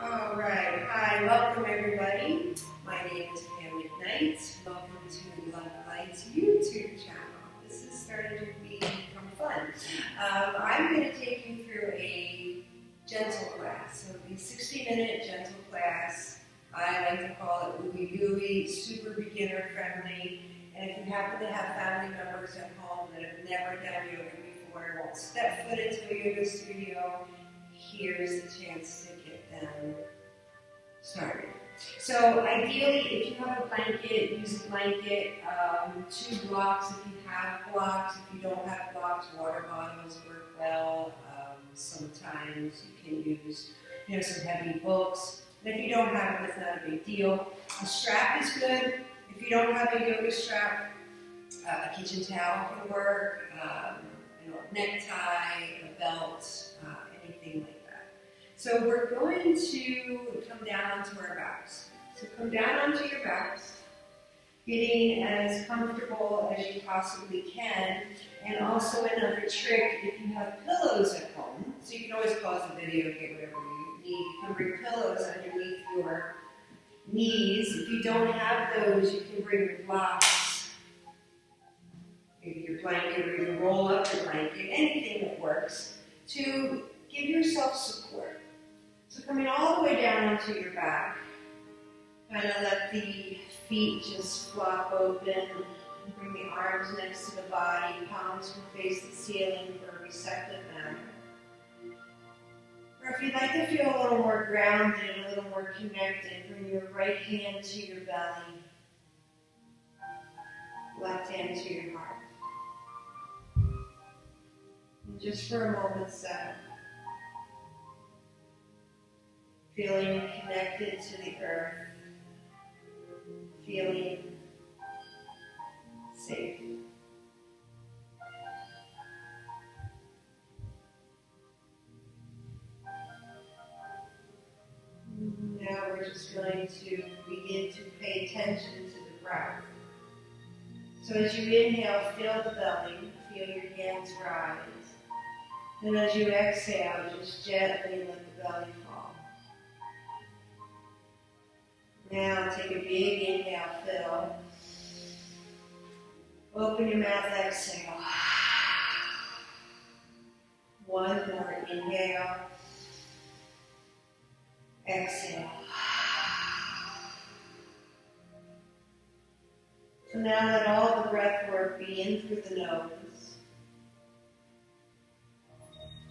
All right. Hi, welcome everybody. My name is Pam McKnight. Welcome to Love Light's YouTube channel. This is starting to become fun. I'm going to take you through a gentle class. So it'll be a 60-minute gentle class. I like to call it ooey gooey, super beginner friendly. And if you happen to have family members at home that have never done yoga before, won't step foot into a yoga studio, here's the chance to get them started. So ideally, if you have a blanket, use a blanket, 2 blocks if you have blocks. If you don't have blocks, water bottles work well. Sometimes you can use some heavy books. And if you don't have it, it's not a big deal. A strap is good. If you don't have a yoga strap, a kitchen towel can work, a necktie, a belt, anything like that. So we're going to come down onto our backs. So come down onto your backs, getting as comfortable as you possibly can. And also another trick, if you have pillows at home, so you can always pause the video and get whatever you need. You can bring pillows underneath your knees. If you don't have those, you can bring your blocks, maybe your blanket, or even roll up your blanket, anything that works, to give yourself support. So coming all the way down onto your back, kind of let the feet just flop open, bring the arms next to the body, palms can face the ceiling for a receptive manner. Or if you'd like to feel a little more grounded, a little more connected, bring your right hand to your belly, left hand to your heart. And just for a moment, settle. Feeling connected to the earth, feeling safe. Now we're just going to begin to pay attention to the breath. So as you inhale, feel the belly, feel your hands rise. And as you exhale, just gently let the belly fall. Now take a big inhale, fill. Open your mouth, exhale. One more, inhale. Exhale. So now let all the breath work be in through the nose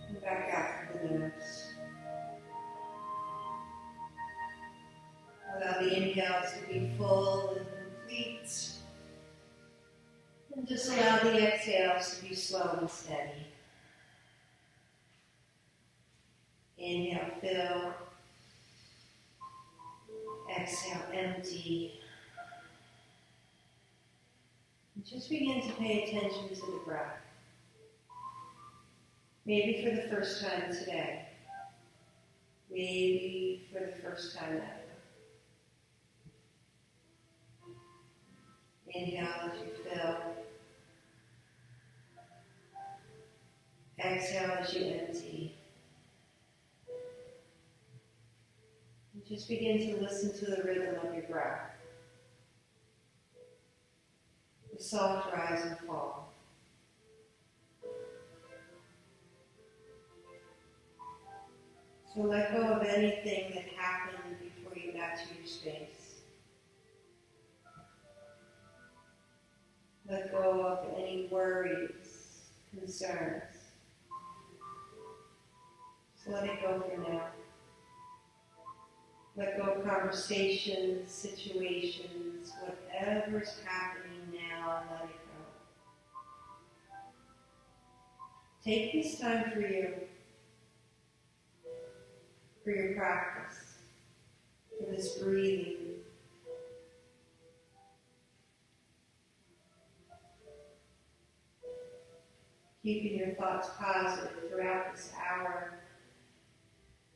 and back out through the nose. Allow the inhales to be full and complete. And just allow the exhales to be slow and steady. Inhale, fill. Exhale, empty. And just begin to pay attention to the breath. Maybe for the first time today. Maybe for the first time ever. Inhale as you fill. Exhale as you empty. And just begin to listen to the rhythm of your breath. The soft rise and fall. So let go of anything that happened before you got to your space. Let go of any worries, concerns. So let it go for now. Let go of conversations, situations, whatever's happening now, let it go. Take this time for you, for your practice, for this breathing. Keeping your thoughts positive throughout this hour,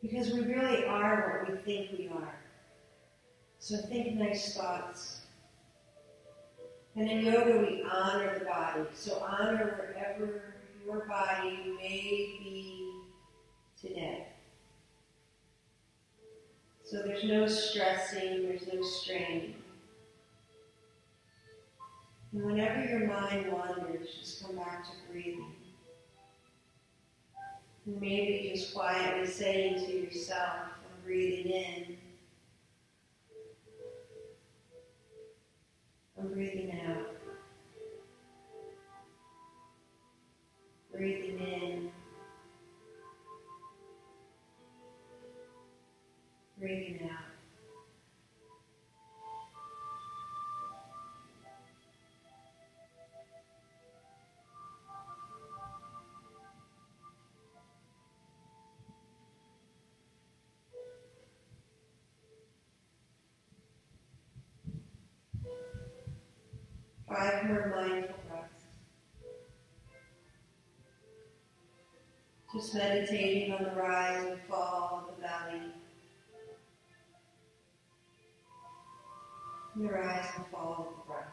because we really are what we think we are. So think nice thoughts. And in yoga, we honor the body. So honor wherever your body may be today. So there's no stressing, there's no strain. And whenever your mind wanders, just come back to breathing. And maybe just quietly saying to yourself, I'm breathing in, I'm breathing out. Breathing in, breathing out. Five more mindful breaths. Just meditating on the rise and fall of the belly. And the rise and fall of the breath.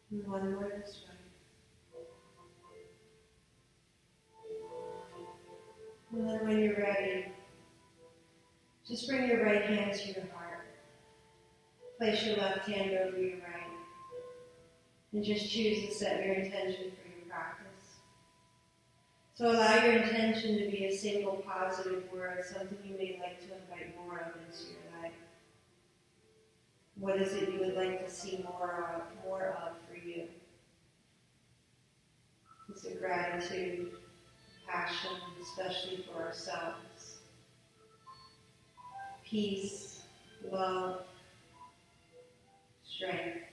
And one more this way. And then when you're ready, just bring your right hand to your heart. Place your left hand over your right. And just choose to set your intention for your practice. So allow your intention to be a single positive word, something you may like to invite more of into your life. What is it you would like to see more of for you? Is it gratitude, passion, especially for ourselves? Peace, love, strength.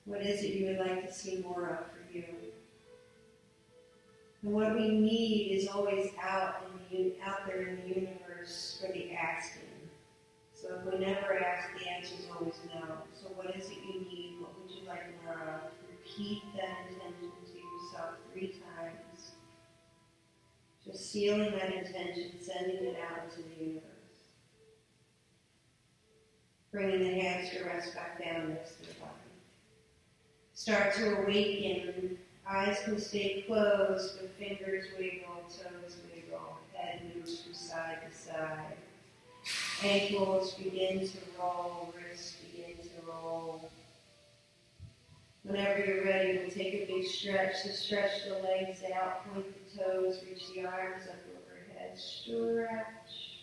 What is it you would like to see more of for you? And what we need is always out there in the universe for the asking. So if we never ask, the answer is always no. So what is it you need? What would you like more of? Repeat that intention to yourself 3 times. Just sealing that intention, sending it out into the universe. Bringing the hands to rest back down next to the body. Start to awaken. Eyes can stay closed, but fingers wiggle, toes wiggle, head moves from side to side. Ankles begin to roll, wrists begin to roll. Whenever you're ready, we'll take a big stretch. So stretch the legs out, point the toes, reach the arms up overhead, stretch.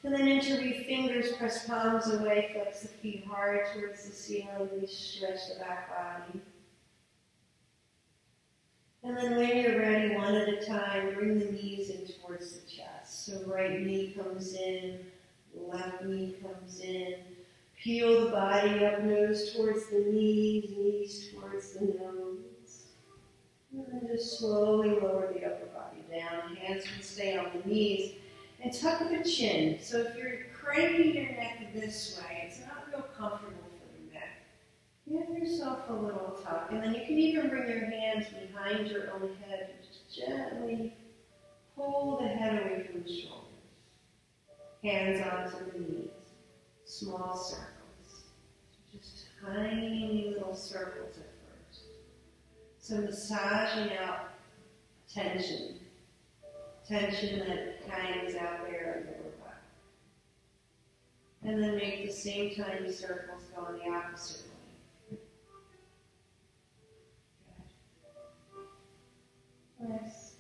And then interweave fingers, press palms away, flex the feet hard towards the ceiling, we stretch the back body. And then when you're ready, one at a time, bring the knees in towards the chest. So right knee comes in, left knee comes in. Peel the body up, nose towards the knees, knees towards the nose. And then just slowly lower the upper body down. Hands can stay on the knees. And tuck the chin. So if you're craning your neck this way, it's not real comfortable for your neck. Give yourself a little tuck. And then you can even bring your hands behind your own head and just gently pull the head away from the shoulders. Hands onto the knees. Small circles. Just tiny little circles at first. So massaging out tension. Tension that hangs out there in the lower back. And then make the same tiny circles going the opposite way. Good. Nice.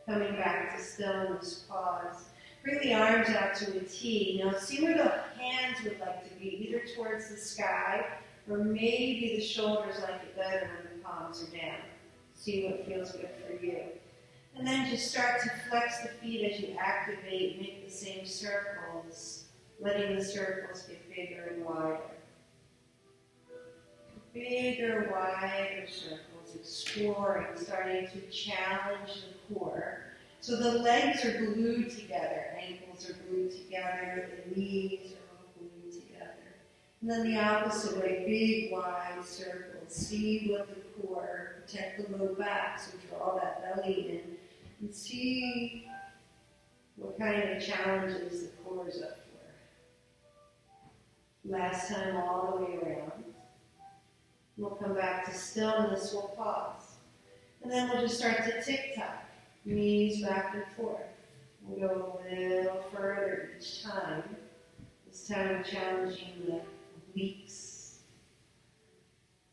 Coming back to stillness, pause. Bring the arms out to a T. Now see where the hands would like to be, either towards the sky, or maybe the shoulders like it better when the palms are down. See what feels good for you. And then just start to flex the feet as you activate, make the same circles, letting the circles get bigger and wider. Bigger, wider circles, exploring, starting to challenge the core. So the legs are glued together, ankles are glued together, the knees are all glued together. And then the opposite way, big, wide circles. See what the core, protect the low back. So draw that belly in and see what kind of challenges the core is up for. Last time, all the way around. We'll come back to stillness, we'll pause. And then we'll just start to tick-tock, knees back and forth. We'll go a little further each time. This time we're challenging the obliques.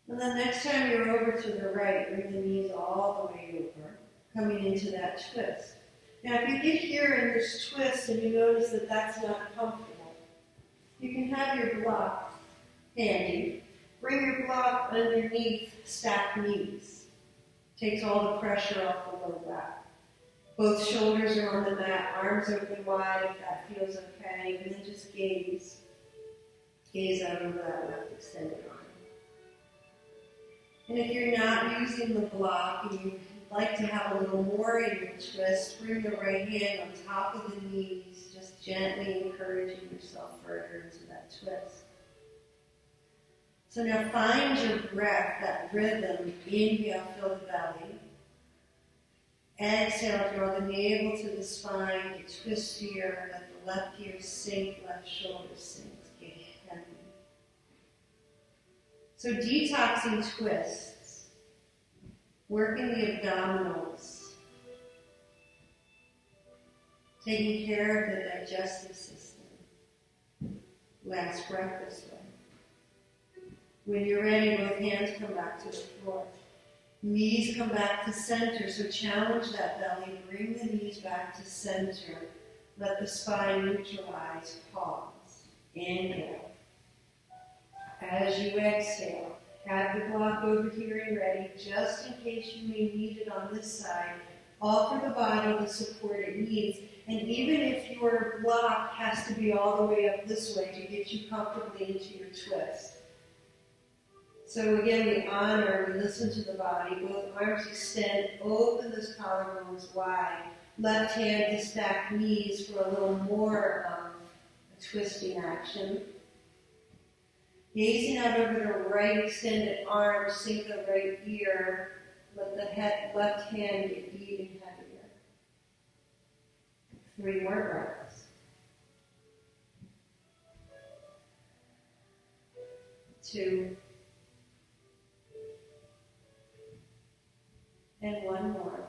And then next time you're over to the right, bring the knees all the way over, coming into that twist. Now if you get here in this twist and you notice that that's not comfortable, you can have your block handy. Bring your block underneath stacked knees. Takes all the pressure off the low back. Both shoulders are on the mat, arms open wide if that feels okay, and then just gaze. Gaze out over that left extended arm. And if you're not using the block and you'd like to have a little more in your twist, bring the right hand on top of the knees, just gently encouraging yourself further into that twist. So now find your breath, that rhythm. Inhale, fill the belly. Exhale, draw the navel to the spine, get twistier, let the left ear sink, left shoulder sink, get heavy. So detoxing twists, working the abdominals, taking care of the digestive system. Last breath this way. When you're ready, both hands come back to the floor. Knees come back to center, so challenge that belly. Bring the knees back to center. Let the spine neutralize. Pause. Inhale. As you exhale, have the block over here and ready, just in case you may need it on this side. Offer the body the support it needs. And even if your block has to be all the way up this way to get you comfortably into your twist. So again, we honor, we listen to the body. Both arms extend, open those collarbones wide. Left hand to stack knees for a little more of a twisting action. Gazing out over the right extended arm, sink the right ear. Let the left hand get even heavier. 3 more breaths. 2. And 1 more.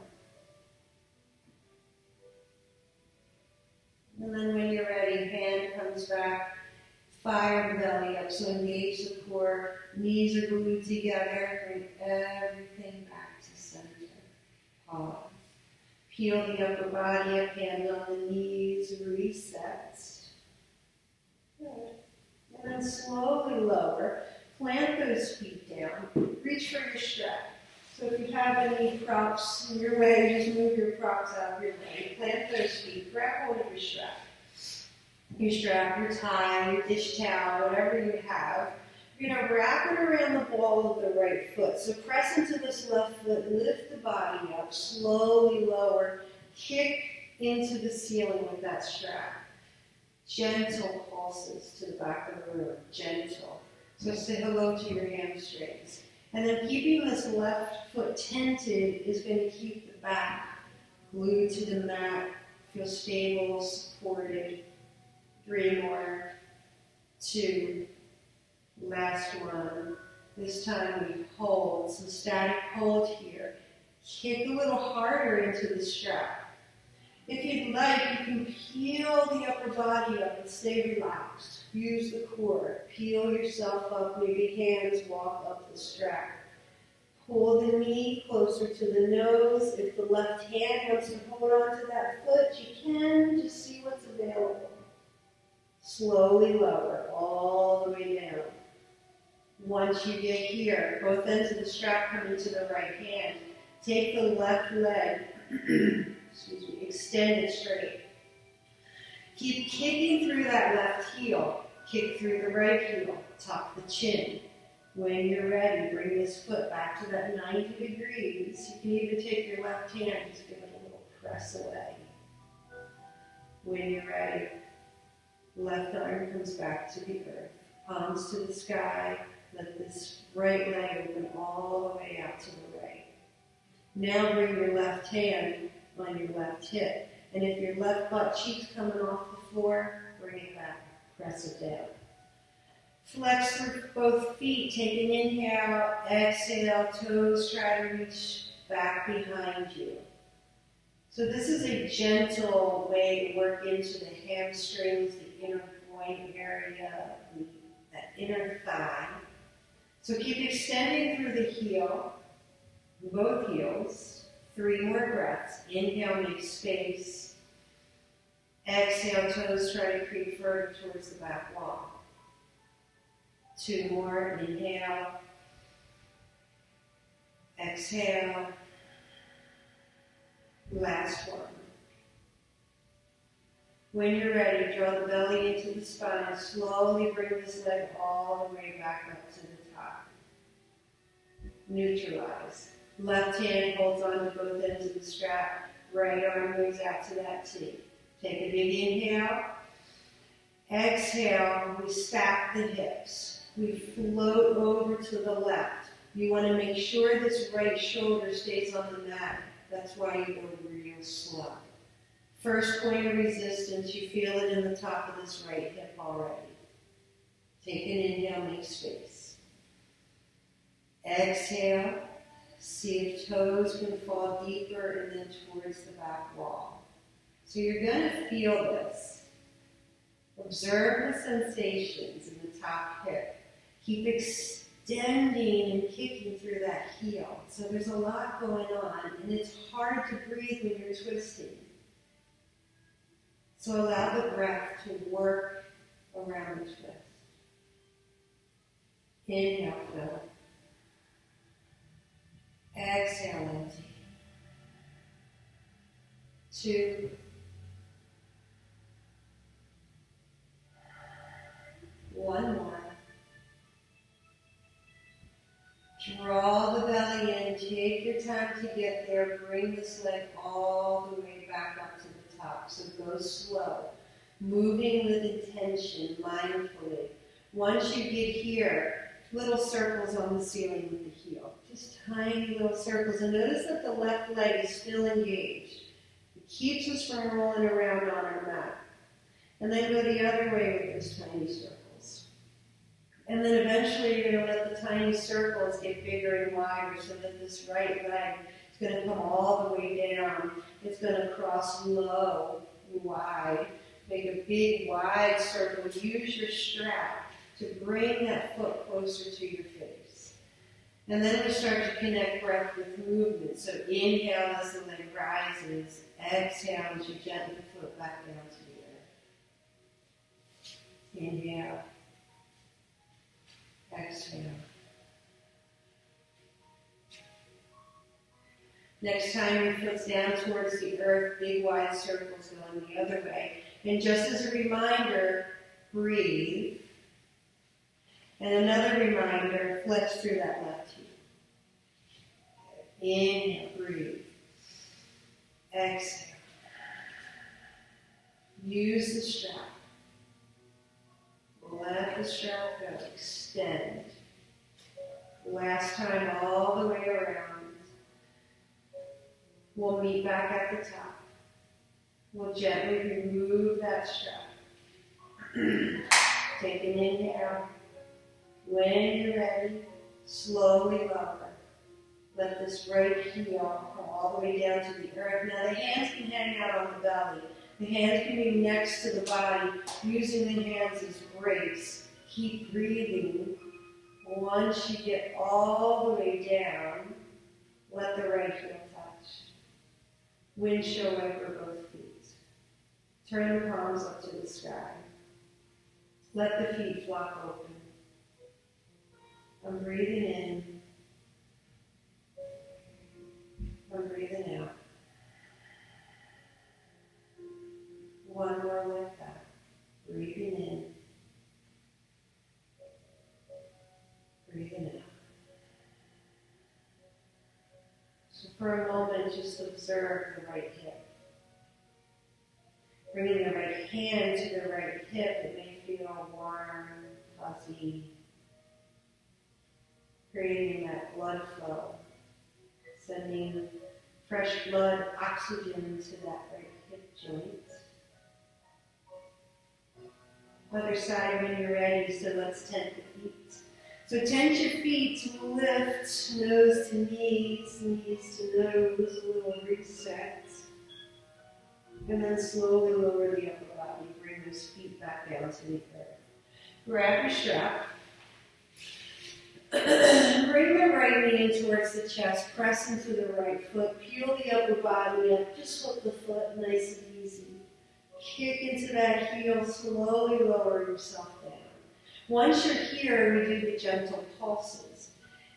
And then when you're ready, hand comes back, fire the belly up, so engage the core, knees are glued together, bring everything back to center. Pause. Peel the upper body up, hand on the knees, reset. Good. And then slowly lower, plant those feet down, reach for your strap. So if you have any props in your way, just move your props out of your way. Plant those feet. Grab hold of your strap. Your strap, your tie, your dish towel, whatever you have. You're going to wrap it around the ball of the right foot. So press into this left foot, lift the body up, slowly lower, kick into the ceiling with that strap. Gentle pulses to the back of the room. Gentle. So say hello to your hamstrings. And then keeping this left foot tented is going to keep the back glued to the mat, feel stable, supported. 3 more, 2, last one. This time we hold, some static hold here. Kick a little harder into the strap. If you'd like, you can peel the upper body up and stay relaxed. Use the core. Peel yourself up, maybe hands walk up the strap. Pull the knee closer to the nose. If the left hand wants to hold on to that foot, you can. Just see what's available. Slowly lower, all the way down. Once you get here, both ends of the strap come into the right hand. Take the left leg, excuse me, extend it straight. Keep kicking through that left heel. Kick through the right heel, tuck the chin. When you're ready, bring this foot back to that 90 degrees. You can even take your left hand, just give it a little press away. When you're ready, left arm comes back to the earth, palms to the sky. Let this right leg open all the way out to the right. Now bring your left hand on your left hip. And if your left butt cheek's coming off the floor, bring it back. Press it down. Flex through both feet. Take an inhale. Exhale. Toes try to reach back behind you. So this is a gentle way to work into the hamstrings, the inner groin area, that inner thigh. So keep extending through the heel, both heels. 3 more breaths. Inhale, make space. Exhale, toes try to creep further towards the back wall. 2 more. Inhale. Exhale. Last one. When you're ready, draw the belly into the spine. Slowly bring this leg all the way back up to the top. Neutralize. Left hand holds on to both ends of the strap. Right arm moves out to that T. Take a big inhale. Exhale. We stack the hips. We float over to the left. You want to make sure this right shoulder stays on the mat. That's why you go real slow. First point of resistance, you feel it in the top of this right hip already. Take an inhale, make space. Exhale. See if toes can fall deeper and then towards the back wall. So you're going to feel this. Observe the sensations in the top hip. Keep extending and kicking through that heel. So there's a lot going on, and it's hard to breathe when you're twisting. So allow the breath to work around the twist. Inhale, fill. Exhale, empty. 2. 1 more. Draw the belly in. Take your time to get there. Bring this leg all the way back up to the top. So go slow. Moving with intention, mindfully. Once you get here, little circles on the ceiling with the heel. Just tiny little circles. And notice that the left leg is still engaged. It keeps us from rolling around on our mat. And then go the other way with those tiny circles. And then eventually you're going to let the tiny circles get bigger and wider so that this right leg is going to come all the way down. It's going to cross low and wide. Make a big wide circle. Use your strap to bring that foot closer to your face. And then we start to connect breath with movement. So inhale as the leg rises. Exhale as you gently float back down to the earth. Inhale. Exhale. Next time your foot's down towards the earth, big wide circles going the other way. And just as a reminder, breathe. And another reminder, flex through that left heel. Inhale, breathe. Exhale. Use the strap. Let the strap go. Extend. Last time all the way around. We'll meet back at the top. We'll gently remove that strap. Take an inhale. When you're ready, slowly lower. Let this right heel come all the way down to the earth. Now the hands can hang out on the belly. The hands can be next to the body, using the hands as brakes. Keep breathing. Once you get all the way down, let the right heel touch. Windshield wiper both feet. Turn the palms up to the sky. Let the feet flop open. I'm breathing in. I'm breathing out. One more like that. Breathing in. Breathing out. So for a moment, just observe the right hip. Bringing the right hand to the right hip, it may feel warm, fuzzy, creating that blood flow. sending fresh blood, oxygen to that right hip joint. Other side when you're ready, so let's tent the feet. So tent your feet, lift, nose to knees, knees to nose, a little reset. And then slowly lower the upper body, bring those feet back down to the earth. Grab your strap. Bring the right knee in towards the chest, press into the right foot, peel the upper body up, just flip the foot, nice and easy. Kick into that heel, slowly lower yourself down. Once you're here, we do the gentle pulses.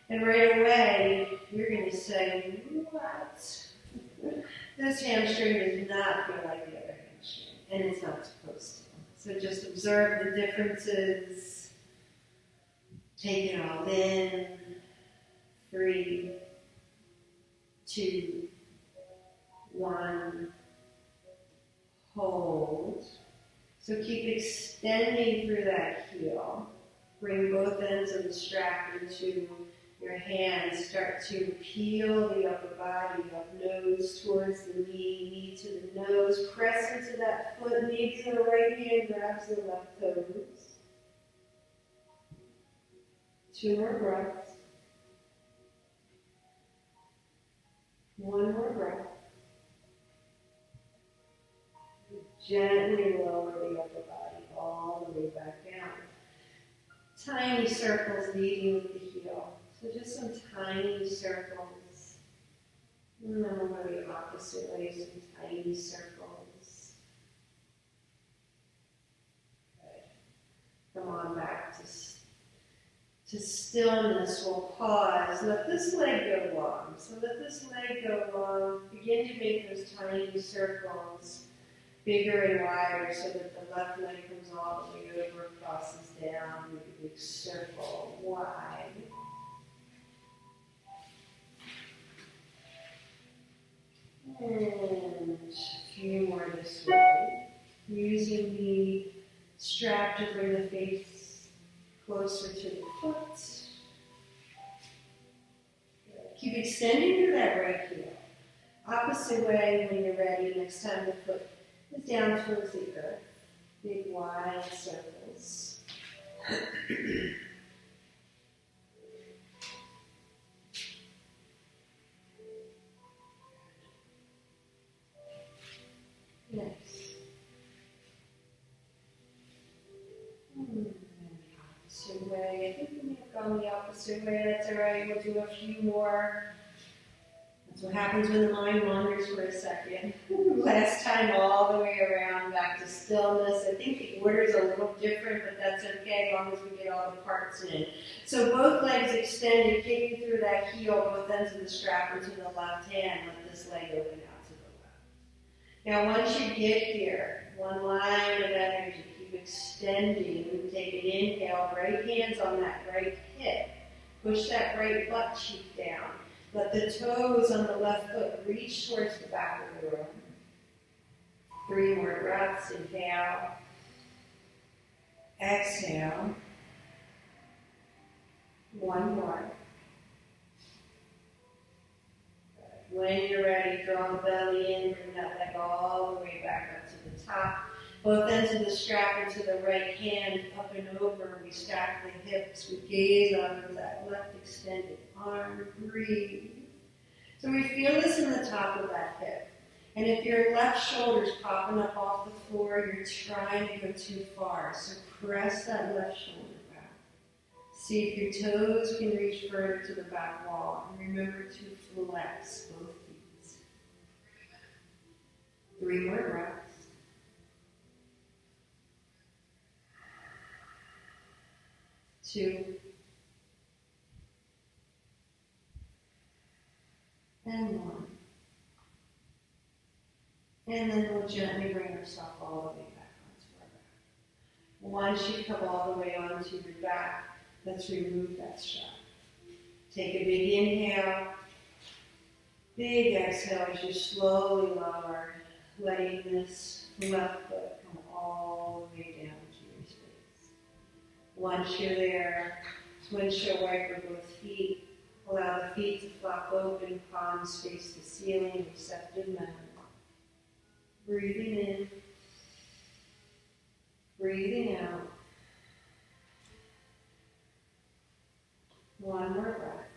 And right away, you're going to say, what? This hamstring does not feel like the other hamstring, and it's not supposed to. So just observe the differences. Take it all in. 3, 2, 1. Hold. So keep extending through that heel. Bring both ends of the strap into your hands. Start to peel the upper body up, nose towards the knee, knee to the nose. Press into that foot, knee to the right hand, grabs the left toes. 2 more breaths. 1 more breath. Gently lower the upper body all the way back down. Tiny circles leading with the heel. So just some tiny circles. And then we'll go the opposite way, some tiny circles. Good. Come on back to stillness. We'll pause. Let this leg go long. So let this leg go long. Begin to make those tiny circles bigger and wider so that the left leg comes all the way over, crosses down, make a big circle, wide. And a few more this way. Using the strap to bring the face closer to the foot. Keep extending through that right heel. Opposite way when you're ready. Next time the foot is down towards the earth. Big wide circles. Nice. Opposite way. I think we may have gone the opposite way. That's all right. We'll do a few more. That's what happens when the mind wanders for a second. Last time all the way around, back to stillness. I think the order is a little different, but that's okay as long as we get all the parts in. So both legs extended, kicking through that heel, both ends of the strap into the left hand. Let this leg open out to the left. Now once you get here, one line of energy, keep extending. Take an inhale, right hands on that right hip. Push that right butt cheek down. Let the toes on the left foot reach towards the back of the room. 3 more breaths. Inhale. Exhale. 1 more. When you're ready, draw the belly in, bring that leg all the way back up to the top. Both ends of the strap into the right hand, up and over. We stack the hips. We gaze onto that left extended arm. Breathe. So we feel this in the top of that hip. And if your left shoulder's popping up off the floor, you're trying to go too far. So press that left shoulder back. See if your toes can reach further to the back wall. And remember to flex both feet. 3 more breaths. Two. And 1. And then we'll gently bring ourselves all the way back onto our back. Once you come all the way onto your back, let's remove that strap. Take a big inhale, big exhale as you slowly lower, letting this left foot come all the way down to your space. Once you're there, windshield wiper both feet, Allow the feet to flop open, palms face the ceiling, receptive manner. Breathing in, breathing out. One more breath.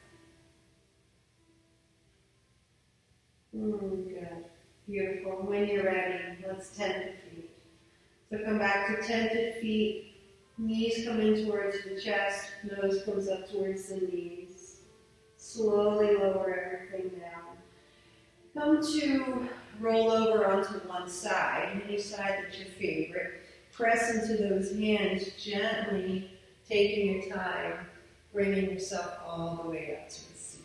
Good. Beautiful. When you're ready, let's tented feet. So come back to tented feet. Knees come in towards the chest. Nose comes up towards the knees. Slowly lower everything down. Come to roll over onto one side, any side that's your favorite. Press into those hands gently, taking your time, bringing yourself all the way up to a seat.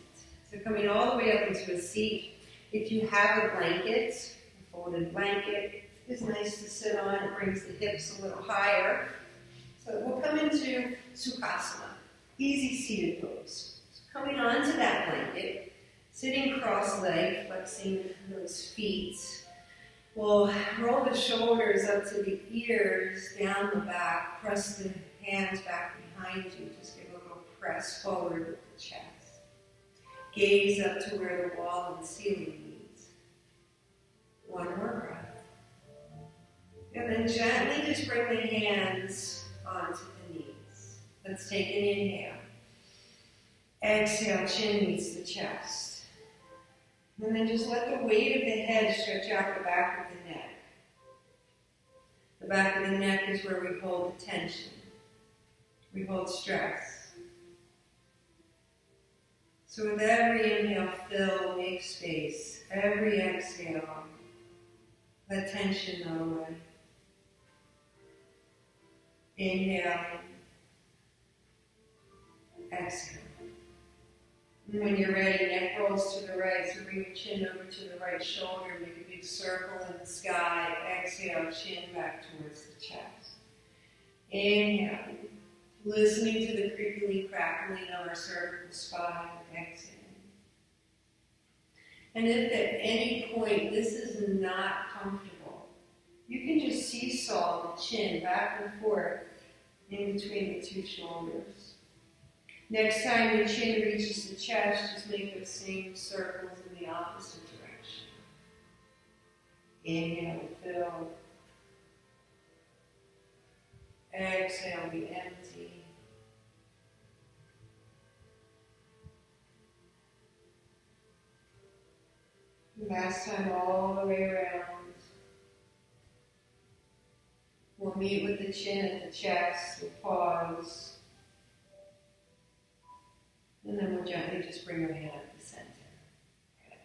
So coming all the way up into a seat. If you have a blanket, a folded blanket, it's nice to sit on. It brings the hips a little higher. So we'll come into Sukhasana, easy seated pose. So coming onto that blanket, sitting cross-legged, flexing those feet. We'll roll the shoulders up to the ears, down the back, press the hands back behind you. Just give a little press forward with the chest. Gaze up to where the wall and the ceiling meet. One more breath. And then gently just bring the hands onto the knees. Let's take an inhale. Exhale, chin meets the chest. And then just let the weight of the head stretch out the back of the neck. The back of the neck is where we hold the tension. We hold stress. So with every inhale, fill, make space. Every exhale, let tension go away. Inhale, exhale. And when you're ready, neck rolls to the right, so bring your chin over to the right shoulder, make a big circle in the sky. Exhale, chin back towards the chest. Inhale, listening to the crinkly, crackling of our cervical spine. Exhale. And if at any point this is not comfortable, you can just seesaw the chin back and forth in between the two shoulders. Next time your chin reaches the chest, just make those same circles in the opposite direction. Inhale, fill. Exhale, be empty. Last time, all the way around. We'll meet with the chin at the chest. We'll pause. And then we'll gently just bring our hand up the center. Okay.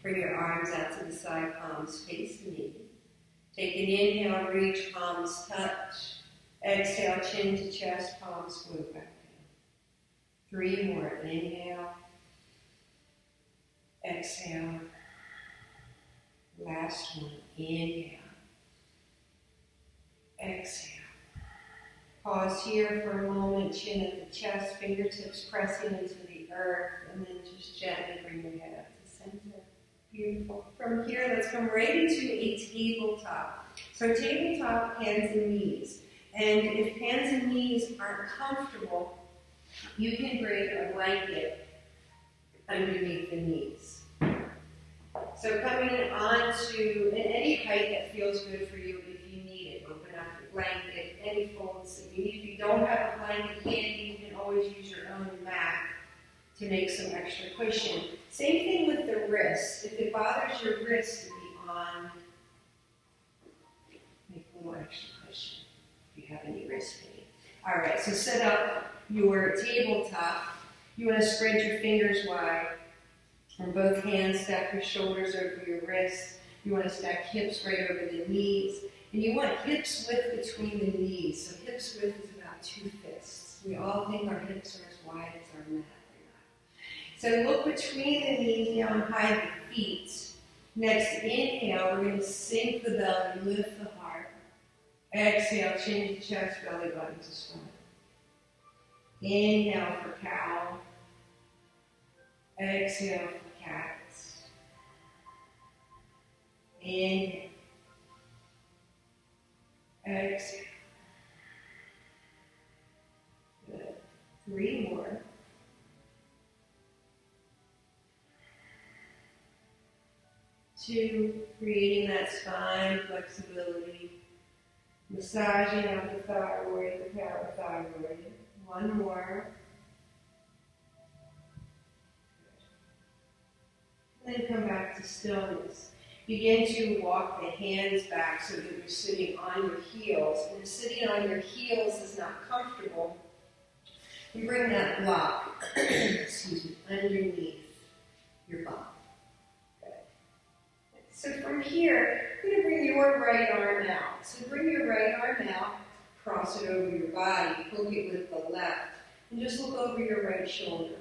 Bring your arms out to the side, palms face the knee. Take an inhale, reach, palms touch. Exhale, chin to chest, palms float back down. 3 more. Inhale. Exhale. Last one. Inhale. Exhale. Pause here for a moment, chin at the chest, fingertips pressing into the earth, and then just gently bring your head up to center. Beautiful. From here, let's come right into a tabletop. So tabletop, hands and knees. And if hands and knees aren't comfortable, you can bring a blanket underneath the knees. So coming on to any height that feels good for you if you need it. Open up your blanket, any folds that you need. If you don't have a blanket handy, you can always use your own mat to make some extra cushion. Same thing with the wrists. If it bothers your wrist to be on, make a little extra cushion if you have any wrist pain. All right, so set up your tabletop. You want to spread your fingers wide. On both hands, stack your shoulders over your wrists. You want to stack hips right over the knees. And you want hips width between the knees. So hips width is about 2 fists. We all think our hips are as wide as our mat. So look between the knees now and hide the feet. Next inhale, we're going to sink the belly, lift the heart. Exhale, chin to chest, belly button to spine. Inhale for cow. Exhale for cats. Inhale. Exhale. Good. 3 more. 2, creating that spine flexibility. Massaging out the thyroid, the parathyroid. 1 more. And then come back to stillness. Begin to walk the hands back so that you're sitting on your heels. And if sitting on your heels is not comfortable, you bring that block excuse me, underneath your bum. Good. So from here, you're going to bring your right arm out. So bring your right arm out, cross it over your body, hook it with the left, and just look over your right shoulder.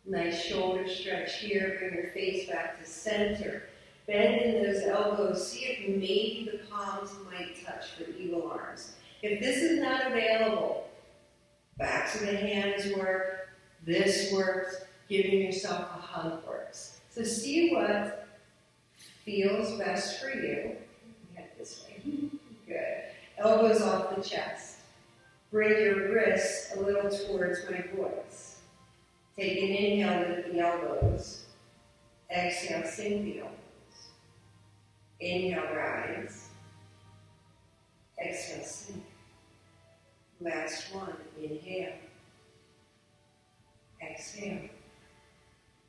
Nice shoulder stretch here. Bring your face back to center. Bend in those elbows. See if maybe the palms might touch for eagle arms. If this is not available, backs of the hands work. This works. Giving yourself a hug works. So see what feels best for you. Head this way. Good. Elbows off the chest. Bring your wrists a little towards my voice. Take an inhale, lift the elbows. Exhale, sink the elbows. Inhale, rise. Exhale, sink. Last one, inhale. Exhale.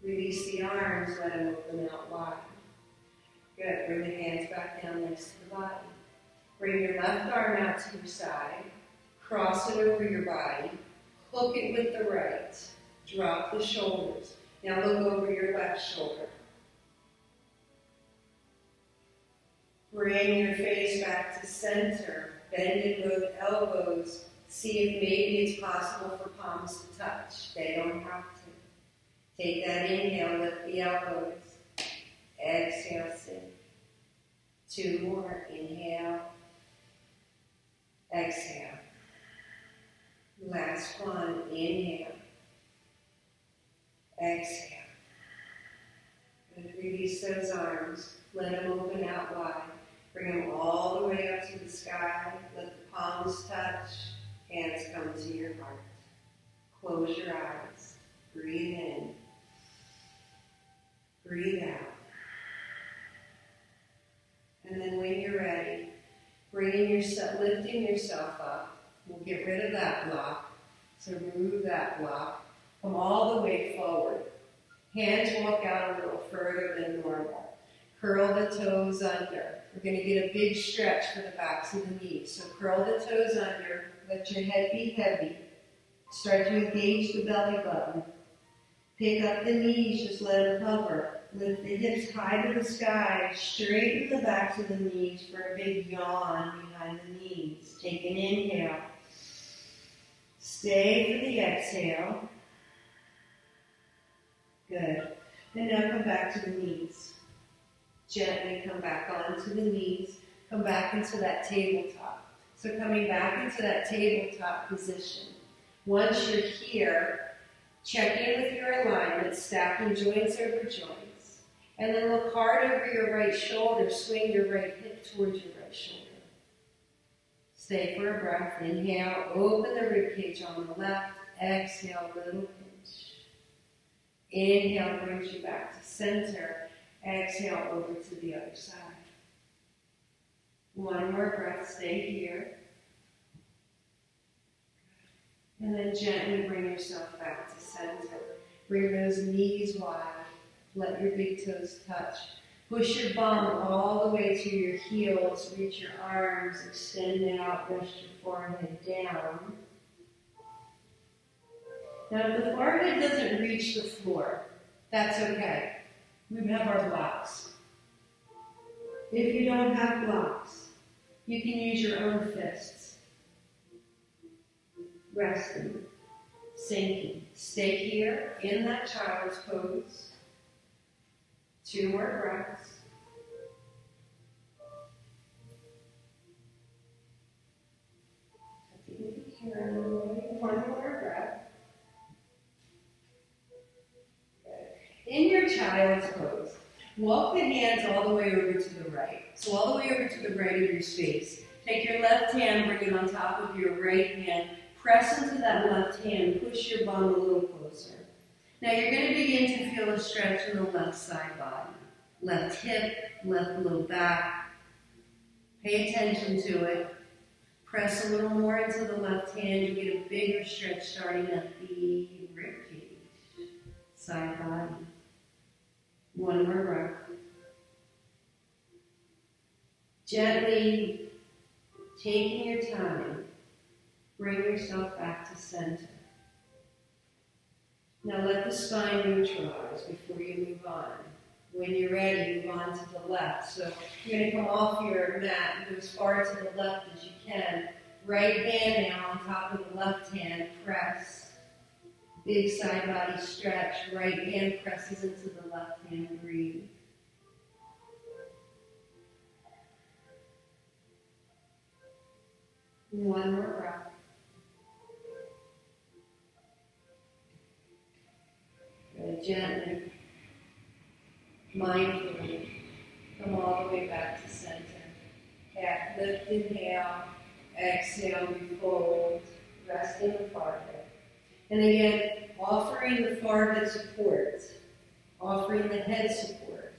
Release the arms, let them open out wide. Good, bring the hands back down next to the body. Bring your left arm out to your side. Cross it over your body. Hook it with the right. Drop the shoulders. Now look over your left shoulder. Bring your face back to center. Bend in both elbows. See if maybe it's possible for palms to touch. They don't have to. Take that inhale, lift the elbows. Exhale, sink. 2 more. Inhale. Exhale. Last one. Inhale. Exhale. And release those arms. Let them open out wide. Bring them all the way up to the sky. Let the palms touch. Hands come to your heart. Close your eyes. Breathe in. Breathe out. And then when you're ready, lifting yourself up. We'll get rid of that block. So remove that block. Come all the way forward. Hands walk out a little further than normal. Curl the toes under. We're going to get a big stretch for the backs of the knees. So curl the toes under. Let your head be heavy. Start to engage the belly button. Pick up the knees, just let them hover. Lift the hips high to the sky. Straighten the backs of the knees for a big yawn behind the knees. Take an inhale. Stay for the exhale. Good. And now come back to the knees. Gently come back onto the knees. Come back into that tabletop. So coming back into that tabletop position. Once you're here, check in with your alignment, stacking joints over joints. And then look hard over your right shoulder. Swing your right hip towards your right shoulder. Stay for a breath. Inhale, open the ribcage on the left. Exhale, little pinch. Inhale brings you back to center. Exhale over to the other side. One more breath. Stay here. And then gently bring yourself back to center. Bring those knees wide. Let your big toes touch. Push your bum all the way to your heels. Reach your arms. Extend out. Rest your forehead down. Now, if the forehead doesn't reach the floor, that's okay. We have our blocks. If you don't have blocks, you can use your own fists. Resting, sinking. Stay here in that child's pose. 2 more breaths. One more breath. In your child's pose, walk the hands all the way over to the right. So all the way over to the right of your space. Take your left hand, bring it on top of your right hand. Press into that left hand. Push your bum a little closer. Now you're going to begin to feel a stretch in the left side body. Left hip, left low back. Pay attention to it. Press a little more into the left hand. You get a bigger stretch starting at the rib cage. Side body. One more breath. Gently taking your time, bring yourself back to center. Now let the spine neutralize before you move on. When you're ready, move on to the left. So you're going to come off your mat and go as far to the left as you can. Right hand now on top of the left hand, press. Big side body stretch. Right hand presses into the left hand, breathe. One more breath. Good. Gently, mindfully, come all the way back to center. Half lift, inhale, exhale, we fold, resting the forehead. And again, offering the forehead support, offering the head support.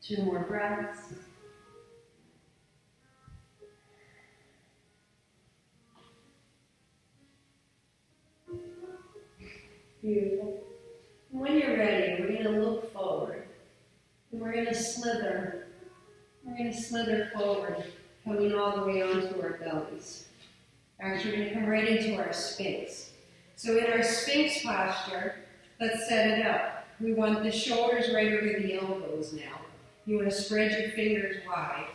2 more breaths. Beautiful. And when you're ready, we're going to look forward. And we're going to slither. We're going to slither forward, coming all the way onto our bellies. Actually, we're going to come right into our Sphinx. So in our Sphinx posture, let's set it up. We want the shoulders right over the elbows now. You want to spread your fingers wide.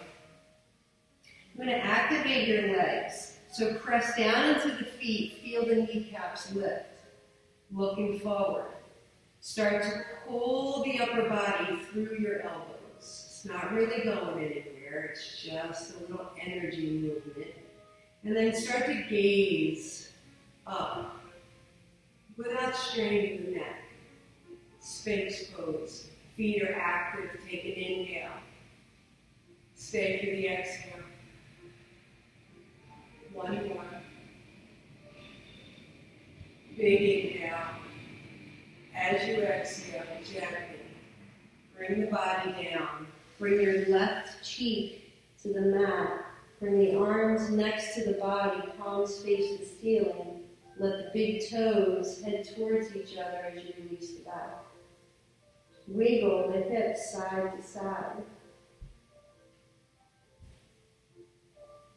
You're going to activate your legs. So press down into the feet, feel the kneecaps lift. Looking forward. Start to pull the upper body through your elbows. It's not really going anywhere. It's just a little energy movement. And then start to gaze up without straining the neck. Sphinx pose. Feet are active. Take an inhale. Stay for the exhale. One more. Big inhale. As you exhale, gently bring the body down. Bring your left cheek to the mat. Bring the arms next to the body, palms face the ceiling. Let the big toes head towards each other as you release the back. Wiggle the hips side to side.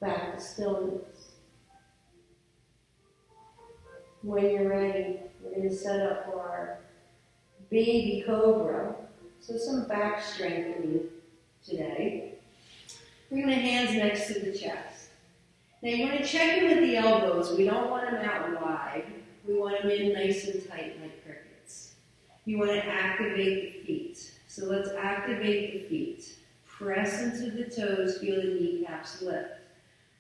Back to stillness. When you're ready, we're going to set up for our baby cobra. So some back strengthening today. Bring the hands next to the chest. Now you want to check in with the elbows. We don't want them out wide. We want them in nice and tight like crickets. You want to activate the feet. So let's activate the feet. Press into the toes, feel the kneecaps lift.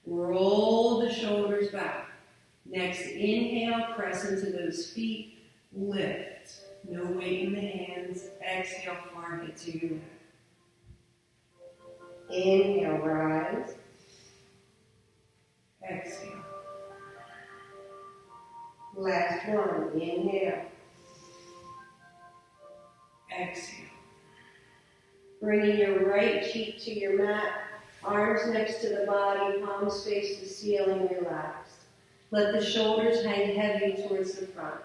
Roll the shoulders back. Next inhale, press into those feet, lift. No weight in the hands. Exhale, forehead to your mat. Inhale, rise. Exhale. Last one, inhale. Exhale. Bringing your right cheek to your mat, arms next to the body, palms face the ceiling, relaxed. Let the shoulders hang heavy towards the front.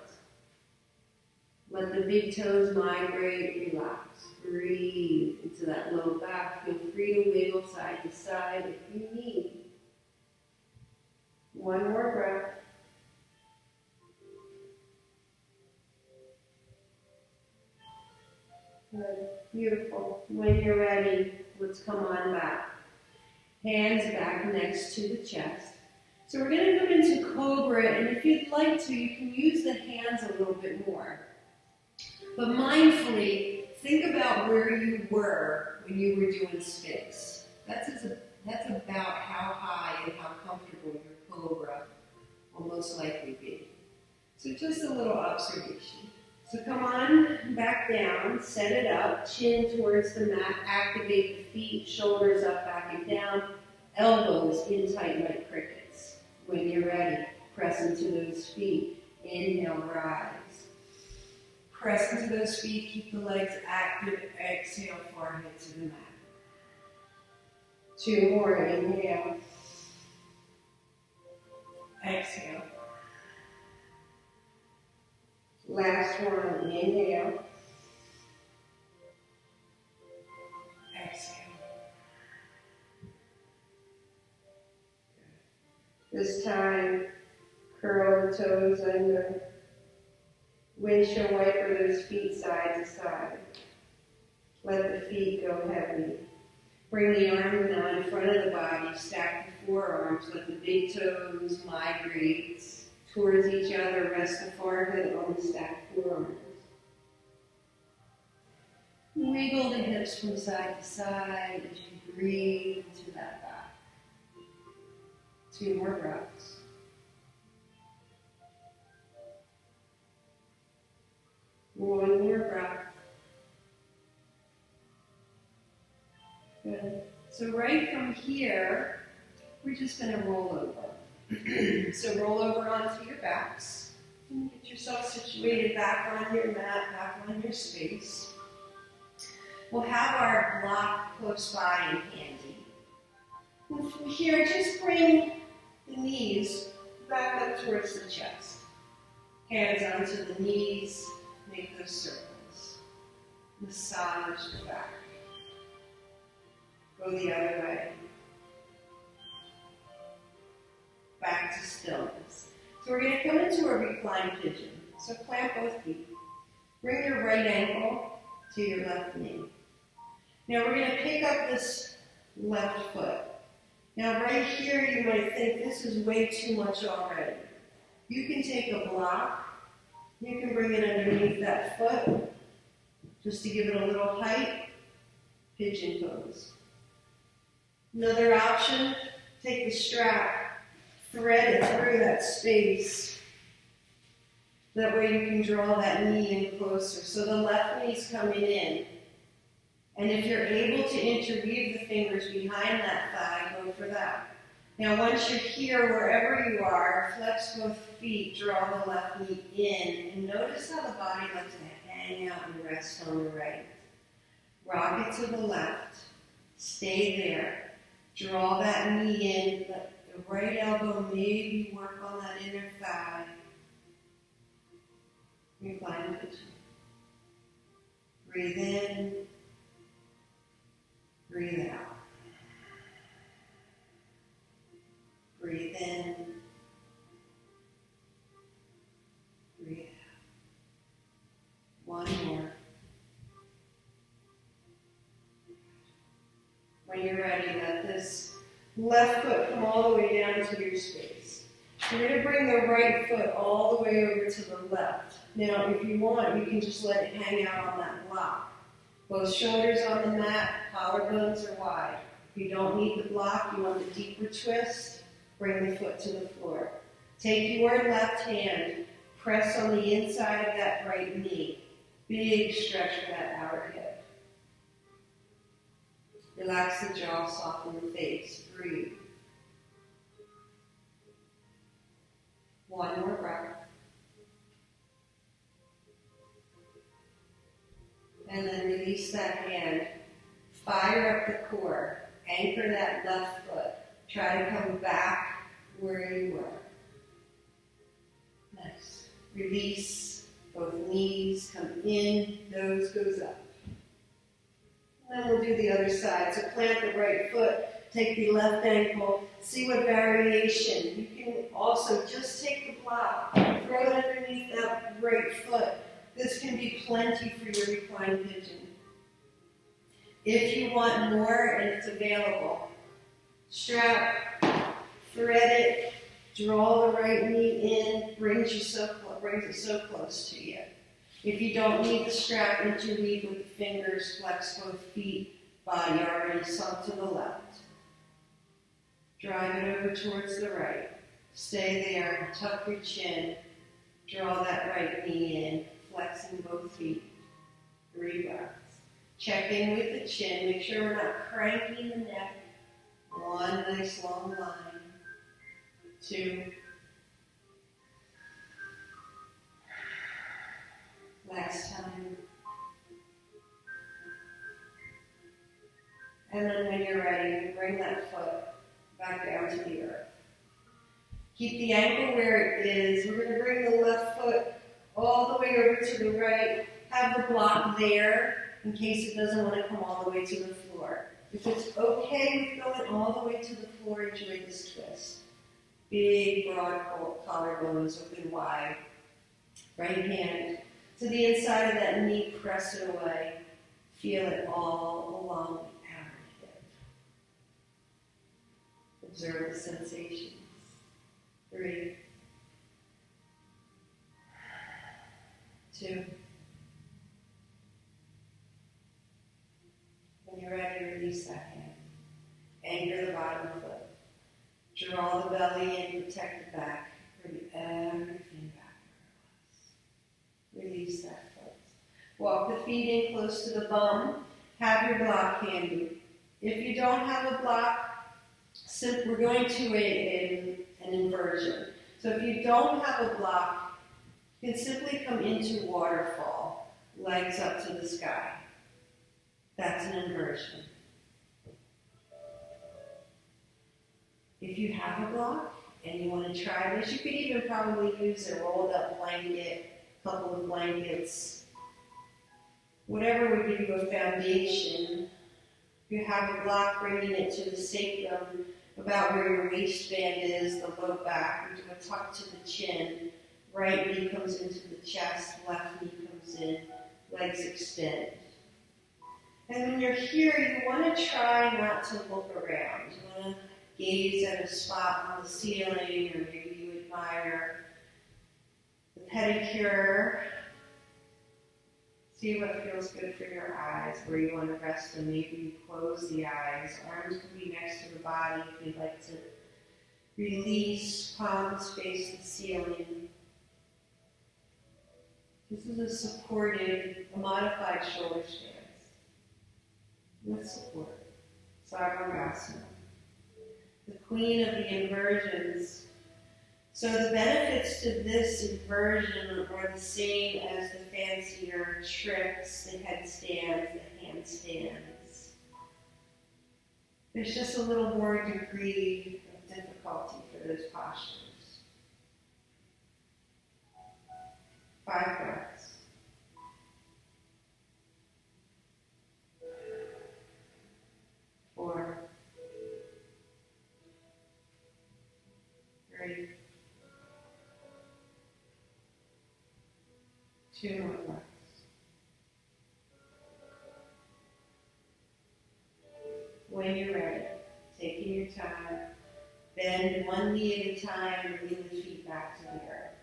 Let the big toes migrate, relax. Breathe into that low back. Feel free to wiggle side to side if you need. One more breath. Good. Beautiful. When you're ready, let's come on back. Hands back next to the chest. So we're going to go into Cobra, and if you'd like to, you can use the hands a little bit more. But mindfully, think about where you were when you were doing Sphinx. That's about how high and how comfortable your Cobra will most likely be. So just a little observation. So come on back down, set it up, chin towards the mat, activate the feet, shoulders up, back and down, elbows in tight like crickets. When you're ready, Press into those feet. Inhale, rise. Press into those feet, keep the legs active. Exhale, forehead to the mat. 2 more, inhale. Exhale. Last one, inhale. Exhale. This time, curl the toes under. Windshield wiper those feet side to side. Let the feet go heavy. Bring the arms now in front of the body. Stack the forearms. Let the big toes migrate towards each other. Rest the forehead on the stacked forearms. Wiggle the hips from side to side as you breathe into that back. 2 more breaths. One more breath. Good. So right from here, we're just going to roll over. So roll over onto your backs. And get yourself situated back on your mat, back on your space. We'll have our block close by and handy. And from here, just bring the knees back up towards the chest. Hands onto the knees. Make those circles. Massage the back. Go the other way. Back to stillness. So we're going to come into a reclined pigeon. So plant both feet. Bring your right ankle to your left knee. Now we're going to pick up this left foot. Now right here you might think this is way too much already. You can take a block. You can bring it underneath that foot, just to give it a little height, pigeon pose. Another option, take the strap, thread it through that space. That way you can draw that knee in closer. So the left knee's coming in. And if you're able to interweave the fingers behind that thigh, go for that. Now once you're here, wherever you are, flex both feet, draw the left knee in, and notice how the body likes to hang out and rest on the right. Rock it to the left, stay there, draw that knee in, let the right elbow maybe work on that inner thigh. Recline pigeon. Breathe in, breathe out. Breathe in, breathe out. One more. When you're ready, let this left foot come all the way down to your space. You're going to bring the right foot all the way over to the left. Now, if you want, you can just let it hang out on that block. Both shoulders on the mat, collarbones are wide. If you don't need the block, you want the deeper twist, bring the foot to the floor. Take your left hand, press on the inside of that right knee. Big stretch for that outer hip. Relax the jaw, soften the face. Breathe. One more breath. And then release that hand. Fire up the core. Anchor that left foot. Try to come back where you were. Nice. Release. Both knees come in. Nose goes up. And then we'll do the other side. So plant the right foot. Take the left ankle. See what variation. You can also just take the block. Throw it underneath that right foot. This can be plenty for your reclined pigeon. If you want more and it's available, strap, thread it, draw the right knee in, brings it so close to you. If you don't need the strap, interweave with the fingers, flex both feet, body already sunk to the left. Drive it over towards the right. Stay there, tuck your chin, draw that right knee in, flexing both feet. 3 breaths. Check in with the chin. Make sure we're not cranking the neck. 1 nice long line. 2. And then when you're ready, bring that foot back down to the earth. Keep the ankle where it is. We're going to bring the left foot all the way over to the right. Have the block there in case it doesn't want to come all the way to the floor. If it's okay with going all the way to the floor, enjoy this twist. Big, broad collarbones, open wide. Right hand to the inside of that knee, press it away. Feel it all along the outer hip. Observe the sensations. 3, 2. When you're ready, release that hand. Anchor the bottom foot. Draw the belly in, protect the back. Bring everything back. Release that foot. Walk the feet in close to the bum. Have your block handy. If you don't have a block, we're going to an inversion. So if you don't have a block, you can simply come into waterfall, legs up to the sky. That's an inversion. If you have a block and you want to try this, you could even probably use a rolled up blanket, a couple of blankets, whatever would give you a foundation. If you have a block, bringing it to the sacrum, about where your waistband is, the low back. We're doing a tuck to the chin. Right knee comes into the chest, left knee comes in, legs extend. And when you're here, you want to try not to look around. You want to gaze at a spot on the ceiling, or maybe you admire the pedicure. See what feels good for your eyes, where you want to rest them. Maybe you close the eyes. Arms can be next to the body if you'd like to release, palms face the ceiling. This is a supported, a modified shoulder stance with support. Sarvangasana. The queen of the inversions. So the benefits to this inversion are the same as the fancier tricks, the headstands, the handstands. There's just a little more degree of difficulty for those postures. 5 breaths. 4, 3, 2 more breaths. When you're ready, taking your time, bend one knee at a time, bringing the feet back to the earth.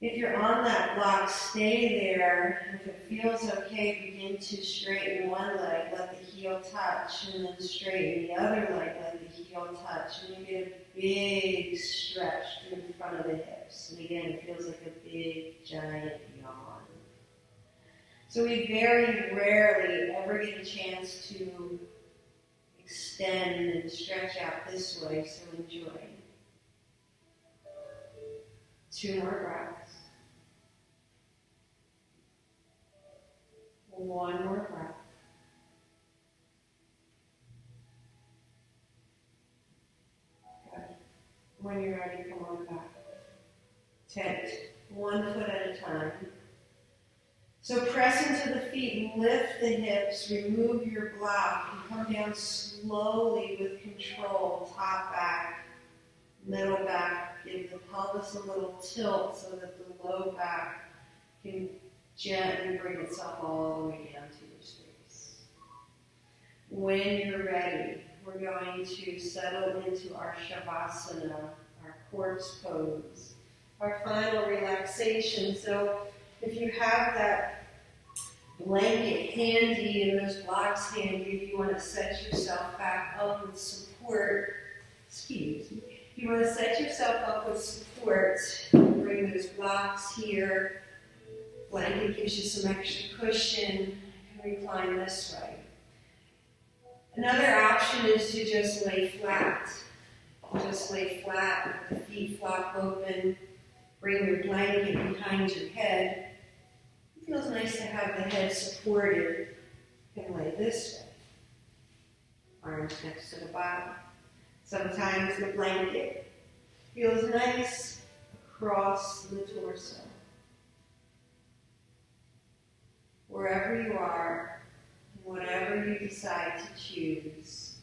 If you're on that block, stay there. If it feels okay, begin to straighten one leg, let the heel touch, and then straighten the other leg, let the heel touch. And you get a big stretch through the front of the hips. And again, it feels like a big, giant yawn. So we very rarely ever get a chance to extend and stretch out this way, so enjoy. 2 more breaths. 1 more breath. Good. When you're ready, come on back. Tent 1 foot at a time. So press into the feet, lift the hips, remove your block, and come down slowly with control, top back, middle back. Give the pelvis a little tilt so that the low back can gently bring itself all the way down to your space. When you're ready, we're going to settle into our Shavasana, our corpse pose, our final relaxation. So if you have that blanket handy and those blocks handy, if you want to set yourself back up with support, excuse me, if you want to set yourself up with support, bring those blocks here. Blanket gives you some extra cushion. You can recline this way. Another option is to just lay flat. Just lay flat with the feet flop open. Bring your blanket behind your head. It feels nice to have the head supported can lay this way. Arms next to the body. Sometimes the blanket feels nice across the torso. Wherever you are, whatever you decide to choose,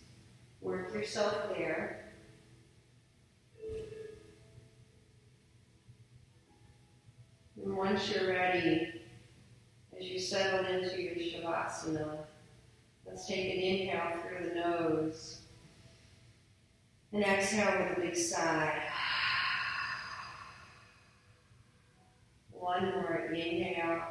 work yourself there. And once you're ready, as you settle into your Shavasana, let's take an inhale through the nose and exhale with a big sigh. One more inhale.